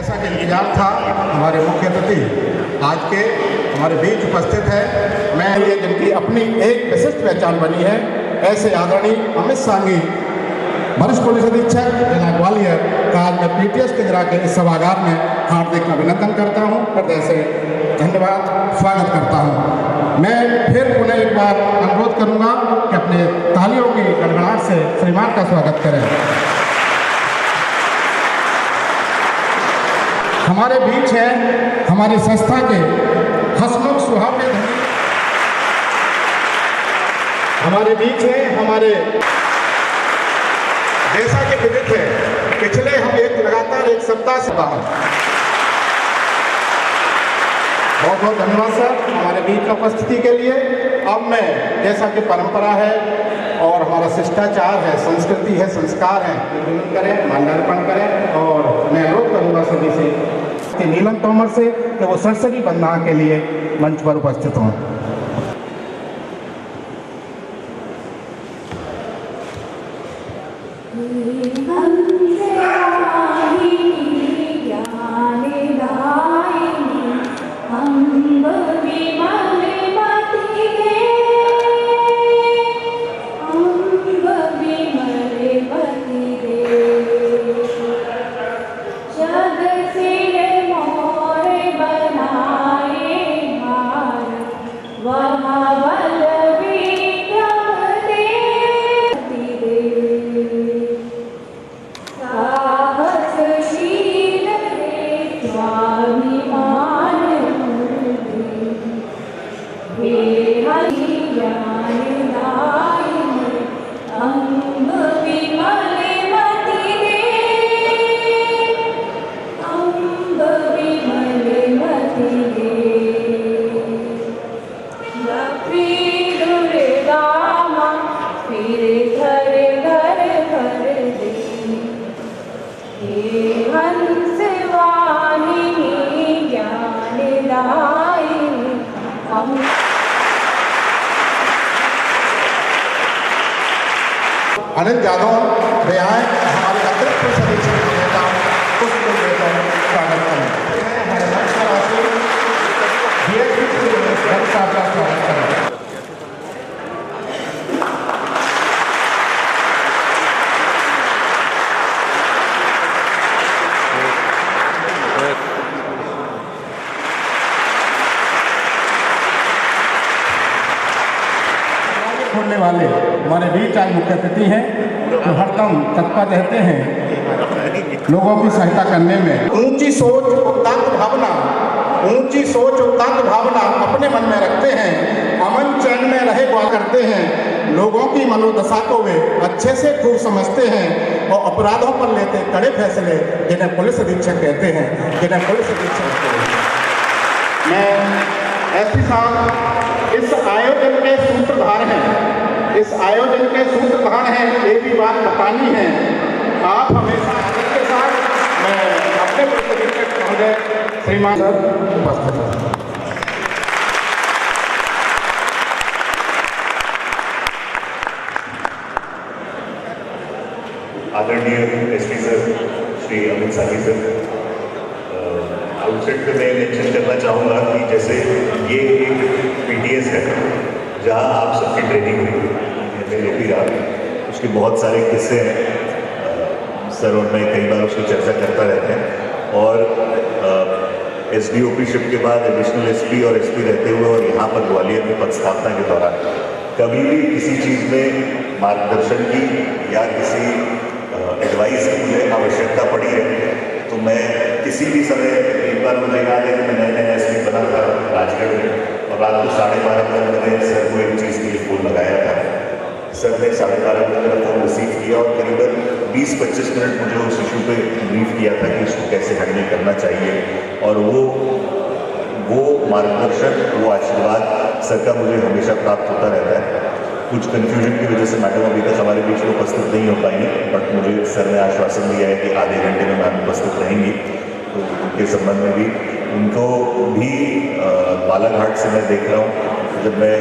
जैसा कि इंतजार था, हमारे मुख्य अतिथि आज के हमारे बीच उपस्थित है। मैं ये जिनकी अपनी एक विशिष्ट पहचान बनी है, ऐसे आदरणीय अमित सांघी वरिष्ठ पुलिस अधीक्षक जिला ग्वालियर का आज मैं पीटीएस के गिरा के इस सभागार में हार्दिक अभिनंदन करता हूँ, हृदय से धन्यवाद स्वागत करता हूँ। मैं फिर पुनः एक बार अनुरोध करूँगा कि अपने तालियों की गड़गड़ाहट से श्रीमान का स्वागत करें। हमारे बीच है हमारी संस्था के हसमुख स्वभाव के धनी, हमारे बीच है हमारे जैसा कि विदित है पिछले हम लगातार एक सप्ताह से बाहर। बहुत बहुत धन्यवाद सर हमारे बीच में उपस्थिति के लिए। अब मैं जैसा कि परंपरा है और हमारा शिष्टाचार है, संस्कृति है, संस्कार है, विनम्र करें, माल्यार्पण करें और मैं अनुरोध करूँगा सभी से कि नीलम तोमर से कि वो सरसरी बंदना के लिए मंच पर उपस्थित हों। अनिल यादव वे आए हमारे अतिरिक्त पुलिस अधीक्षक नेता उसको लेकर स्वागत करें। स्वागत करें। खोलने वाले हमारे बीच आज मुख्य अतिथि हैं जो हरदम तत्पर रहते हैं लोगों की सहायता करने में। ऊंची सोच उदात्त भावना अपने मन में रखते हैं, अमन चैन में रहे दुआ करते हैं, लोगों की मनोदशा को वे अच्छे से खूब समझते हैं और अपराधों पर लेते कड़े फैसले जिन्हें पुलिस अधीक्षक कहते हैं, मैं एसपी साहब इस आयोजन के सूत्रधार हैं, ये भी बात बतानी है। आप हमेशा आदर के साथ मैं अपने पुलिस महोदय श्रीमान सर उपस्थित हैं। आदरणीय SP sir Shri Amit Sanghi sir, outset पे मैं मेंशन करना चाहूँगा कि जैसे ये एक पीटीएस है जहाँ आप सबकी ट्रेनिंग हुई, मैंने भी रहा, उसके बहुत सारे किस्से हैं सर और मैं कई बार उसकी चर्चा करता रहते हैं। और एसडीओपी शिप के बाद एडिशनल एसपी और एसपी रहते हुए और यहाँ पर ग्वालियर में पद स्थापना के दौरान कभी भी किसी चीज़ में मार्गदर्शन की या किसी एडवाइस की मुझे आवश्यकता पड़ी है तो मैं किसी भी समय, एक बार मुझे याद है कि मैं नया एसपी बना था राजगढ़ में और रात को 12:30 बजे मैंने सर को एक चीज़ के लिए फ़ोन लगाया था। सर ने 12:30 बजे मेरा फ़ोन रिसीव किया और करीबन 20-25 मिनट मुझे उस इशू पे ब्रीफ किया था कि इसको कैसे हैंडल करना चाहिए। और वो मार्गदर्शन, वो आशीर्वाद सर का मुझे हमेशा प्राप्त होता रहता है। कुछ कन्फ्यूजन की वजह से मैडम अभी तक हमारे बीच में उपस्थित नहीं हो पाई हैं, बट मुझे सर ने आश्वासन दिया है कि आधे घंटे में मैम उपस्थित रहेंगी। तो उनके संबंध में भी उनको भी बालाघाट से मैं देख रहा हूँ। जब मैं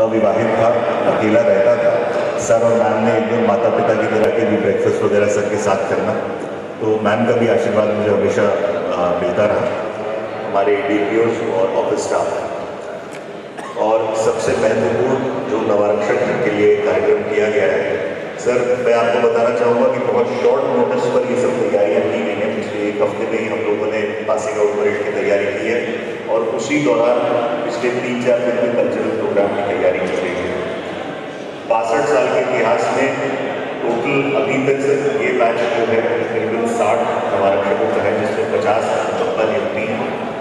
अविवाहित था, अकेला रहता था, सर और मैम ने एकदम माता पिता की तरह के भी ब्रेकफास्ट वगैरह सर के साथ करना, तो मैम का भी आशीर्वाद मुझे हमेशा मिलता रहा, हमारे DPOs और ऑफिस स्टाफ। और सबसे महत्वपूर्ण जो नवारक्षक के लिए कार्यक्रम किया गया है, सर मैं आपको बताना चाहूँगा कि बहुत शॉर्ट नोटिस पर ये सब तैयारियाँ की गई हैं। पिछले 1 हफ्ते में ही हम लोगों ने पासिंग आउट परेड की तैयारी की है और उसी दौरान पिछले 3-4 दिन में कल्चरल प्रोग्राम की तैयारी की गई है। 62 साल के इतिहास में टोटल अभी तक ये बैच जो है करीबन 60 नवारक्षकों का है, जिसमें 50 कप्तान एमपी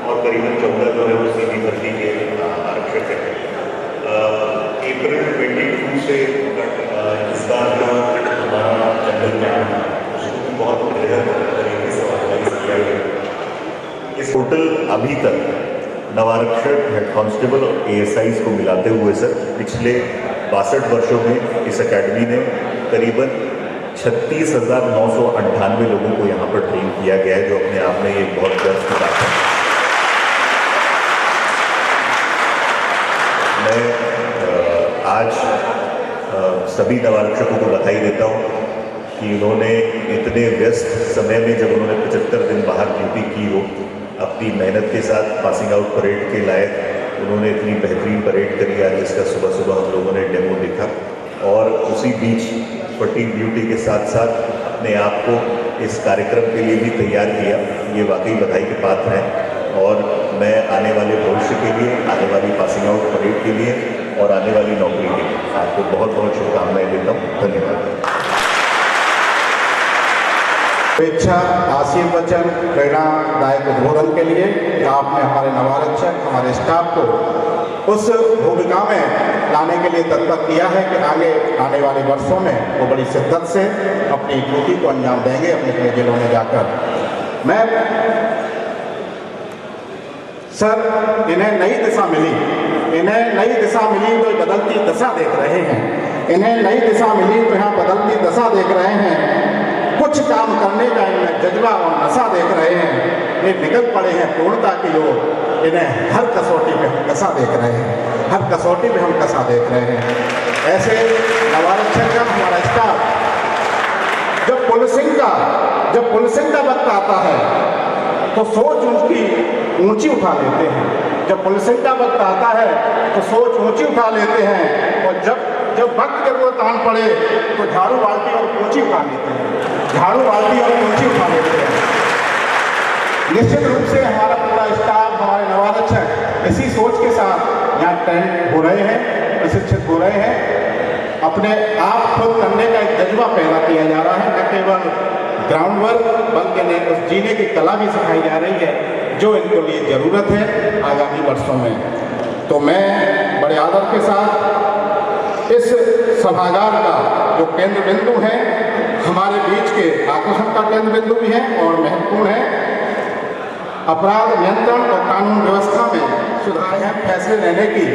और करीबन 14 जो है वो सीधी भर्ती के आरक्षक है। अप्रैल 22 से इस बार जो हमारा जनरल कैंप उसको भी बहुत बेहतर तरीके से ऑर्गेनाइज किया गया। इस टोटल अभी तक नवारक्षक, हेड कांस्टेबल और ASIs को मिलाते हुए सर पिछले 62 वर्षों में इस एकेडमी ने करीबन 36,998 लोगों को यहाँ पर ट्रेन किया गया है, जो अपने आप में एक बहुत गर्व की बात है। मैं आज सभी नवारक्षकों को बधाई देता हूँ कि उन्होंने इतने व्यस्त समय में, जब उन्होंने 75 दिन बाहर ड्यूटी की हो, अपनी मेहनत के साथ पासिंग आउट परेड के लायक उन्होंने इतनी बेहतरीन परेड करी आज, जिसका सुबह सुबह हम लोगों ने डेमो देखा। और उसी बीच फटीग ड्यूटी के साथ साथ अपने आप को इस कार्यक्रम के लिए भी तैयार किया। ये वाकई बधाई के पात्र हैं और मैं आने वाले भविष्य के लिए, आने वाली पासिंग आउट परेड के लिए और आने वाली नौकरी के लिए आपको बहुत बहुत शुभकामनाएं देता हूँ। धन्यवाद। शुभेच्छा, आशीर्वचन, प्रेरणादायक उद्बोधन के लिए कि आपने हमारे नवारक्षक, हमारे स्टाफ को उस भूमिका में लाने के लिए तत्पर किया है कि आने वाले वर्षों में वो बड़ी शिद्दत से अपनी ड्यूटी को अंजाम देंगे अपने जिलों में जाकर। मैं सर, इन्हें नई दिशा मिली, तो बदलती दशा देख रहे हैं। इन्हें नई दिशा मिली तो यहाँ बदलती दशा देख रहे हैं। कुछ काम करने का इनमें जज्बा और नशा देख रहे हैं। ये निकल पड़े हैं पूर्णता की ओर। इन्हें हर कसौटी पे हम कसा देख रहे हैं, हर कसौटी पे हम कसा देख रहे हैं। ऐसे नवारक्षक का हमारा स्टाफ जब पुलिसिंग का वक्त आता है तो सोच उनकी ऊंची उठा लेते हैं। जब पुलिसिंग का वक्त आता है तो सोच ऊंची उठा लेते हैं और जब वक्त जरूरत आन पड़े तो झाड़ू बाल्टी और ऊंची उठा लेते हैं, निश्चित रूप से हमारा पूरा स्टाफ, हमारे नवारक्षक इसी सोच के साथ यहाँ ट्रेन हो रहे हैं, प्रशिक्षित हो रहे हैं। अपने आप खुद करने का एक जज्बा पैदा किया जा रहा है, न केवल ग्राउंड वर्क बल्कि उस जीने की कला भी सिखाई जा रही है जो इनके लिए ज़रूरत है आगामी वर्षों में। तो मैं बड़े आदर के साथ इस सभागार का जो केंद्र बिंदु है, हमारे बीच के आकर्षण का केंद्र बिंदु भी है और महत्वपूर्ण है, अपराध नियंत्रण और कानून व्यवस्था में सुधार है, फैसले लेने की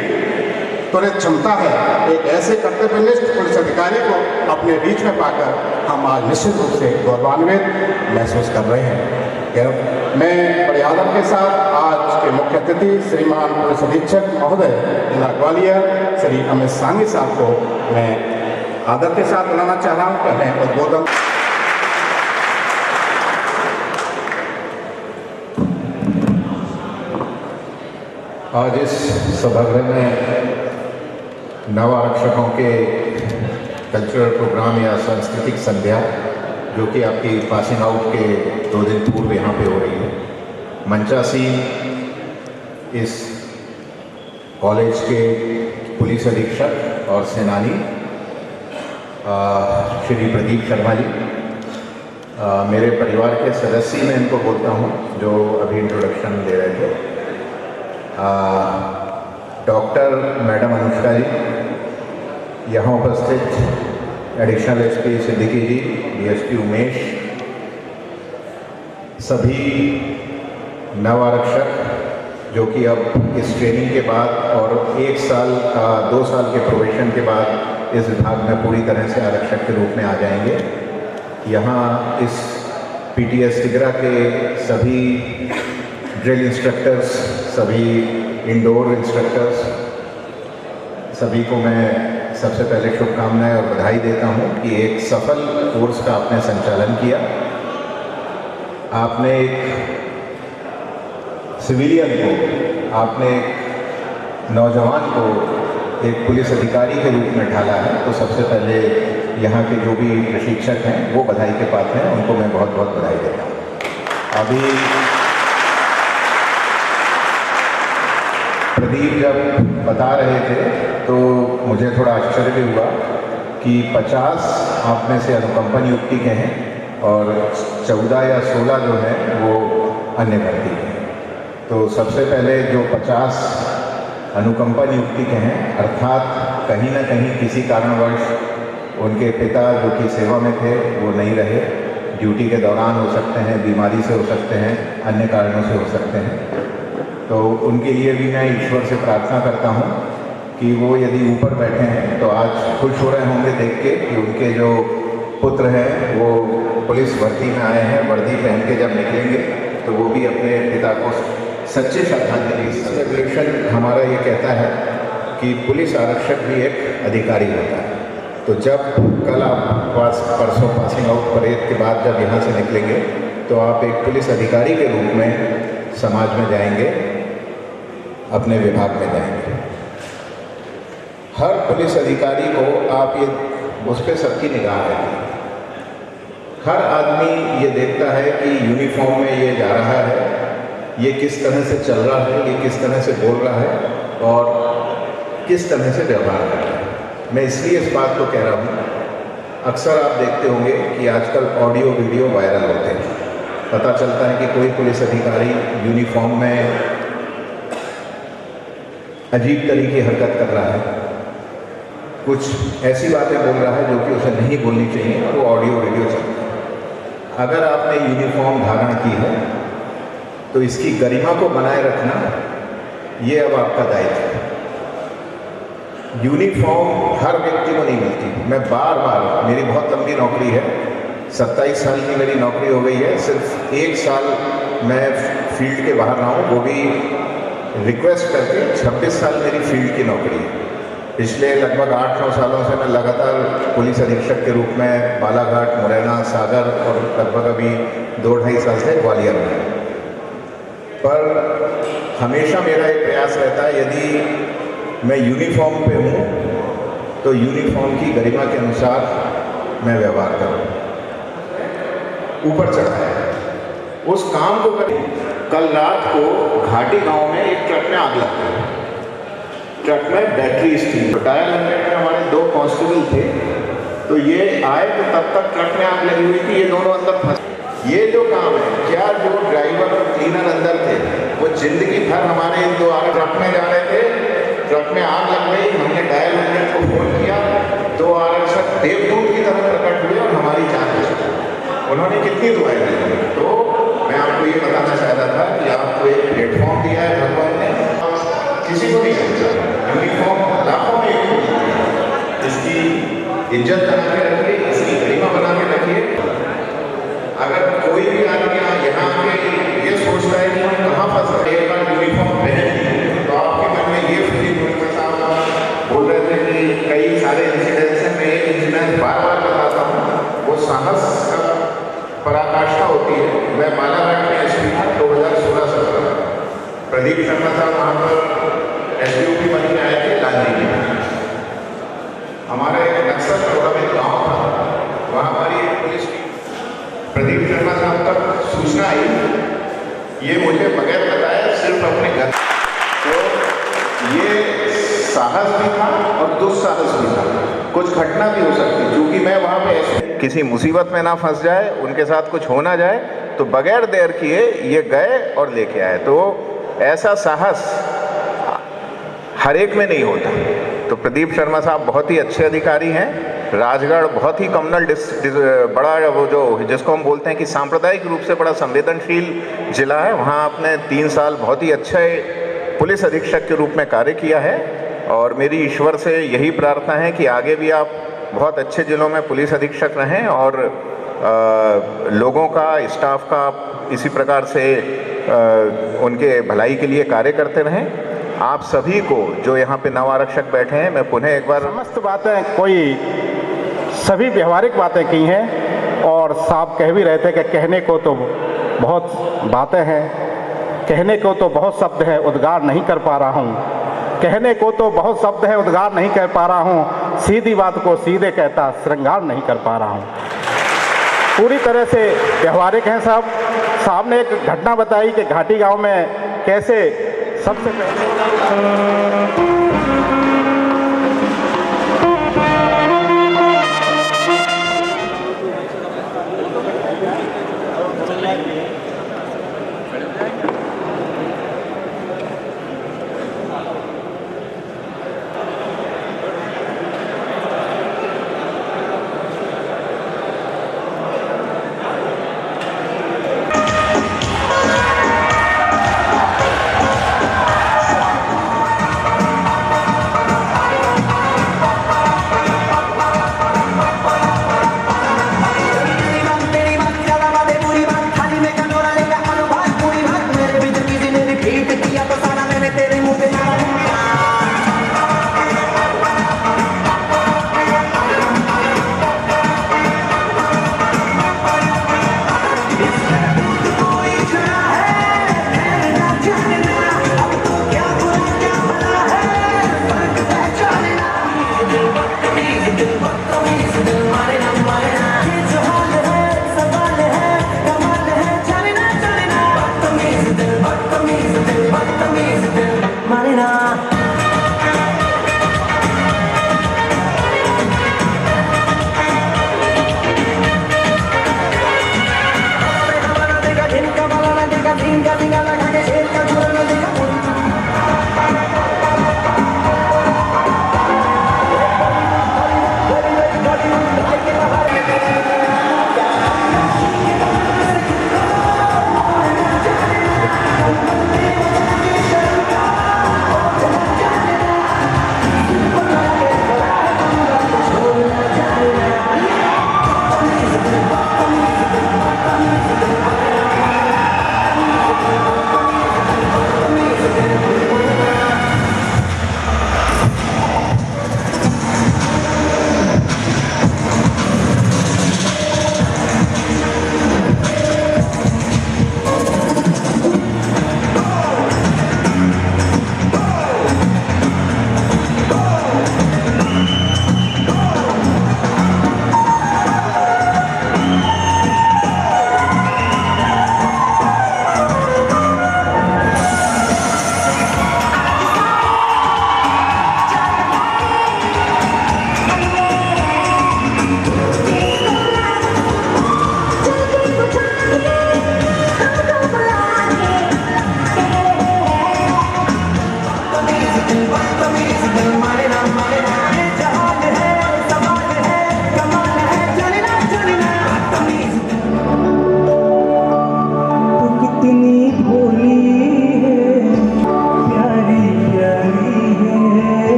त्वरित क्षमता है, एक ऐसे कर्तव्यनिष्ठ पुलिस अधिकारी को अपने बीच में पाकर हम आज निश्चित रूप से गौरवान्वित महसूस कर रहे हैं। मैं बड़े आदर के साथ आज के मुख्य अतिथि श्रीमान पुलिस अधीक्षक महोदय जिला ग्वालियर श्री अमित सांगी साहब को मैं आदर के साथ बुलाना चाह रहा हूँ। पहले उद्बोधन आज इस सभागृह में नवारक्षकों के कल्चरल प्रोग्राम या सांस्कृतिक संध्या, जो कि आपकी पासिंग आउट के 2 दिन पूर्व यहाँ पे हो रही है, मंचासी इस कॉलेज के पुलिस अधीक्षक और सेनानी श्री प्रदीप शर्मा जी, मेरे परिवार के सदस्य मैं इनको बोलता हूँ जो अभी इंट्रोडक्शन दे रहे थे, डॉक्टर मैडम अनुष्का जी, यहाँ उपस्थित एडिशनल एसपी सिद्दीकी जी, डीएसपी उमेश, सभी नवारक्षक जो कि अब इस ट्रेनिंग के बाद और 1 साल 2 साल के प्रोबेशन के बाद इस विभाग में पूरी तरह से आरक्षक के रूप में आ जाएंगे। यहाँ इस पीटीएस तिगरा के सभी ड्रिल इंस्ट्रक्टर्स, सभी इंडोर इंस्ट्रक्टर्स, सभी को मैं सबसे पहले शुभकामनाएं और बधाई देता हूं कि एक सफल कोर्स का आपने संचालन किया आपने एक सिविलियन को, आपने एक नौजवान को एक पुलिस अधिकारी के रूप में ढाला है, तो सबसे पहले यहाँ के जो भी प्रशिक्षक हैं वो बधाई के पात्र हैं, उनको मैं बहुत बहुत बधाई देता हूँ। अभी प्रदीप जब बता रहे थे तो मुझे थोड़ा आश्चर्य भी हुआ कि 50 आप में से अनुकंपा नियुक्ति के हैं और 14 या 16 जो हैं वो अन्य भर्ती के हैं। तो सबसे पहले जो 50 अनुकंपा नियुक्ति के हैं, अर्थात कहीं ना कहीं किसी कारणवश उनके पिता जो कि सेवा में थे वो नहीं रहे, ड्यूटी के दौरान हो सकते हैं, बीमारी से हो सकते हैं, अन्य कारणों से हो सकते हैं, तो उनके लिए भी मैं ईश्वर से प्रार्थना करता हूँ कि वो यदि ऊपर बैठे हैं तो आज खुश हो रहे होंगे देख के कि उनके जो पुत्र हैं वो पुलिस भर्ती में आए हैं, वर्दी पहन के जब निकलेंगे तो वो भी अपने पिता को सच्चे श्रद्धांजलि। रेगुलेशन हमारा ये कहता है कि पुलिस आरक्षक भी एक अधिकारी होता है। तो जब कल आप परसों पासिंग आउट परेड के बाद जब यहाँ से निकलेंगे तो आप एक पुलिस अधिकारी के रूप में समाज में जाएंगे, अपने विभाग में जाएंगे। हर पुलिस अधिकारी को आप ये उस पर सबकी निगाह रहती है। हर आदमी ये देखता है कि यूनिफॉर्म में ये जा रहा है, ये किस तरह से चल रहा है, ये किस तरह से बोल रहा है और किस तरह से व्यवहार कर रहा है। मैं इसलिए इस बात को कह रहा हूँ, अक्सर आप देखते होंगे कि आजकल ऑडियो वीडियो वायरल होते हैं। पता चलता है कि कोई पुलिस अधिकारी यूनिफॉर्म में अजीब तरीके की हरकत कर रहा है, कुछ ऐसी बातें बोल रहा है जो कि उसे नहीं बोलनी चाहिए और वो ऑडियो वीडियो चलता है। अगर आपने यूनिफॉर्म धारण की है तो इसकी गरिमा को बनाए रखना ये अब आपका दायित्व है। यूनिफॉर्म हर व्यक्ति को नहीं मिलती। मैं बार बार, मेरी बहुत लंबी नौकरी है, 27 साल की मेरी नौकरी हो गई है, सिर्फ 1 साल मैं फील्ड के बाहर रहा हूँ, वो भी रिक्वेस्ट करके। 26 साल मेरी फील्ड की नौकरी है। पिछले लगभग 8-9 सालों से मैं लगातार पुलिस अधीक्षक के रूप में बालाघाट, मुरैना, सागर और लगभग अभी 2-2.5 साल से ग्वालियर में। पर हमेशा मेरा एक प्रयास रहता है, यदि मैं यूनिफॉर्म पे हूँ तो यूनिफॉर्म की गरिमा के अनुसार मैं व्यवहार करूँ। ऊपर चढ़ा है उस काम को करें। कल रात को घाटी गांव में एक ट्रक में आग लग गई। ट्रक में बैटरी थी। तो डायल 100 में हमारे 2 कांस्टेबल थे, तो ये आए तो तब तक ट्रक में आग लगी हुई थी, ये दोनों अंदर फंसे। ये जो काम है, क्या जो ड्राइवर और क्लीनर अंदर थे वो जिंदगी भर हमारे इन 2 ट्रक में जा रहे थे, ट्रक में आग लग गई, हमने डायल 100 को फोन किया, 2 आरक्षक देवदूत की तरह प्रकट हुए और हमारी जान बची। उन्होंने कितनी दुआएं दी। तो मैं आपको ये बताना चाहता था कि आपको एक प्लेटफॉर्म दिया है भगवान ने, किसी को नहीं समझा। यूनिफॉर्म लाखों में एक होती है, इसकी इज्जत बना के रखिए, इसकी गरिमा बना के रखिए। अगर कोई भी आदमी यहाँ आके ये सोचता है कि हम कहाँ फंस रहे, एक बार यूनिफॉर्म पहन तो आपके मन में ये फीलिंग होगी। बोल रहे थे कि कई सारे इंसिडेंट्स हैं, मैं एक इंसिडेंट बार बार बताता हूँ, वो साहस का पराकाष्ठा होती है। मैं बालाघाट में एसपी था 2016-17। प्रदीप शर्मा साहब वहाँ पर एसडीओपी बन के आए थे लालजी में। हमारा एक नक्सल प्रभावित गाँव था, वहाँ हमारी पुलिस की प्रदीप शर्मा साहब तक सूचना आई, ये मुझे बगैर बताए सिर्फ अपने घर। तो ये साहस भी था और दुस्साहस भी था, कुछ घटना भी हो सकती, क्योंकि मैं वहाँ पे ऐसे किसी मुसीबत में ना फंस जाए, उनके साथ कुछ हो ना जाए, तो बगैर देर किए ये गए और लेके आए। तो ऐसा साहस हर एक में नहीं होता। तो प्रदीप शर्मा साहब बहुत ही अच्छे अधिकारी हैं। राजगढ़ बहुत ही कम्युनल बड़ा, वो जो जिसको हम बोलते हैं कि सांप्रदायिक रूप से बड़ा संवेदनशील जिला है, वहाँ आपने 3 साल बहुत ही अच्छे पुलिस अधीक्षक के रूप में कार्य किया है। और मेरी ईश्वर से यही प्रार्थना है कि आगे भी आप बहुत अच्छे जिलों में पुलिस अधीक्षक रहें और लोगों का, स्टाफ का इसी प्रकार से उनके भलाई के लिए कार्य करते रहें। आप सभी को जो यहाँ पे नव आरक्षक बैठे हैं, मैं पुनः एक बार समस्त बातें, कोई सभी व्यवहारिक बातें की हैं और साहब कह भी रहे थे कि कहने को तो बहुत बातें हैं, कहने को तो बहुत शब्द है, उद्गार नहीं कर पा रहा हूँ। कहने को तो बहुत शब्द है, उद्गार नहीं कर पा रहा हूँ। सीधी बात को सीधे कहता, श्रृंगार नहीं कर पा रहा हूँ। पूरी तरह से व्यवहारिक हैं साहब। साहब ने एक घटना बताई कि घाटी गांव में कैसे सबसे पहले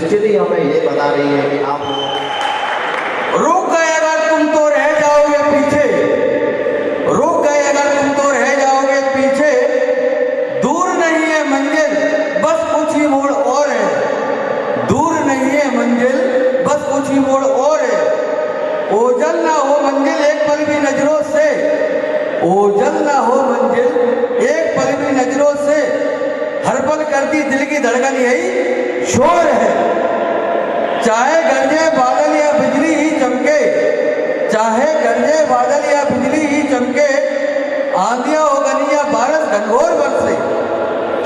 निश्चित ही हमें ये बता रही है कि आप रुक गए अगर तुम तो रह जाओगे पीछे, रुक गए अगर तुम तो रह जाओगे पीछे, दूर नहीं है मंजिल बस कुछ ही मोड़ और है, दूर नहीं है मंजिल बस कुछ ही मोड़ और है। ओझल ना हो मंजिल एक पल भी नजरों से, ओझल ना हो मंजिल एक पल भी नजरों से, हर पल करती दिल की धड़कन यही शोर है। चाहे गरजे बादल या बिजली ही चमके, चाहे गरजे बादल या बिजली ही चमके, आंधियां हो गनी या बारिश घनघोर बरसे,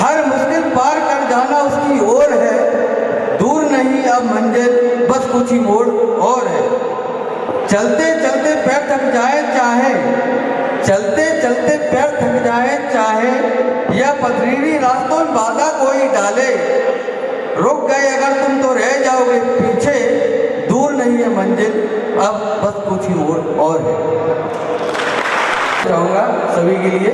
हर मुश्किल पार कर जाना उसकी ओर है। दूर नहीं अब मंजिल बस कुछ ही मोड़ और है। चलते चलते पैर थक जाए चाहे, चलते चलते पैर थक जाए चाहे, या पथरीली रास्तों में बाधा कोई डाले, रुक गए अगर तुम तो रह जाओगे पीछे, दूर नहीं है मंजिल अब बस कुछ ही और है। चाहूंगा सभी के लिए,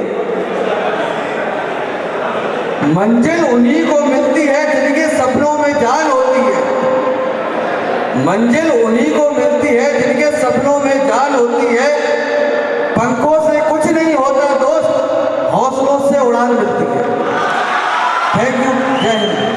मंजिल उन्हीं को मिलती है जिनके सपनों में जान होती है, मंजिल उन्हीं को मिलती है जिनके सपनों में जान होती है। पंखों से कुछ नहीं होता दोस्त, हौसलों से उड़ान मिलती है। थैंक यू, जय हिंद।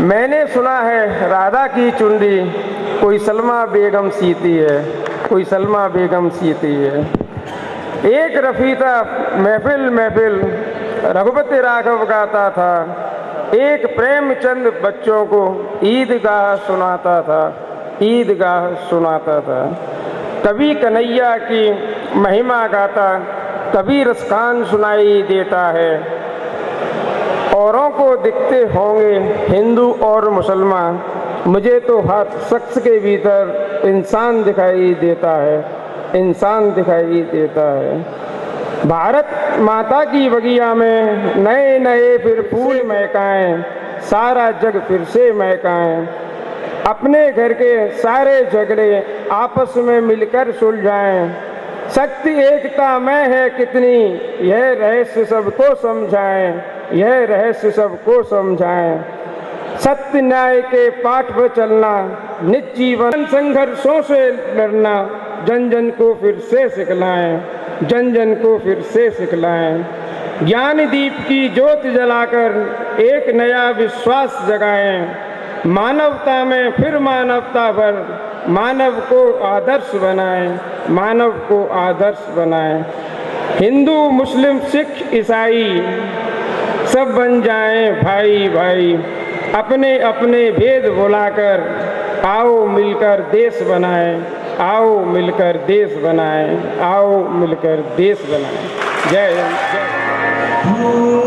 मैंने सुना है राधा की चुंडी कोई सलमा बेगम सीती है, कोई सलमा बेगम सीती है। एक रफीता महफिल महफिल रघुपति राघव गाता था, एक प्रेमचंद बच्चों को ईदगाह सुनाता था, ईदगाह सुनाता था। कभी कन्हैया की महिमा गाता, कभी रसखान सुनाई देता है। औरों को दिखते होंगे हिंदू और मुसलमान, मुझे तो हर शख्स के भीतर इंसान दिखाई देता है, इंसान दिखाई देता है। भारत माता की बगिया में नए नए फिर फूल महकाएं, सारा जग फिर से महकाएं। अपने घर के सारे झगड़े आपस में मिलकर सुलझाएं। शक्ति एकता में है कितनी, यह रहस्य सबको समझाएं, यह रहस्य सबको समझाएं। सत्य न्याय के पाठ पर चलना, निज जीवन संघर्षों से लड़ना, जन जन को फिर से सिखलाएं, जन जन को फिर से सिखलाएं। ज्ञान दीप की ज्योत जलाकर एक नया विश्वास जगाएं। मानवता में फिर मानवता पर, मानव को आदर्श बनाएं, मानव को आदर्श बनाएं। हिंदू मुस्लिम सिख ईसाई सब बन जाएं भाई भाई, अपने अपने भेद भुलाकर आओ मिलकर देश बनाएं, आओ मिलकर देश बनाएं, आओ मिलकर देश बनाएं। जय हिंद, जय।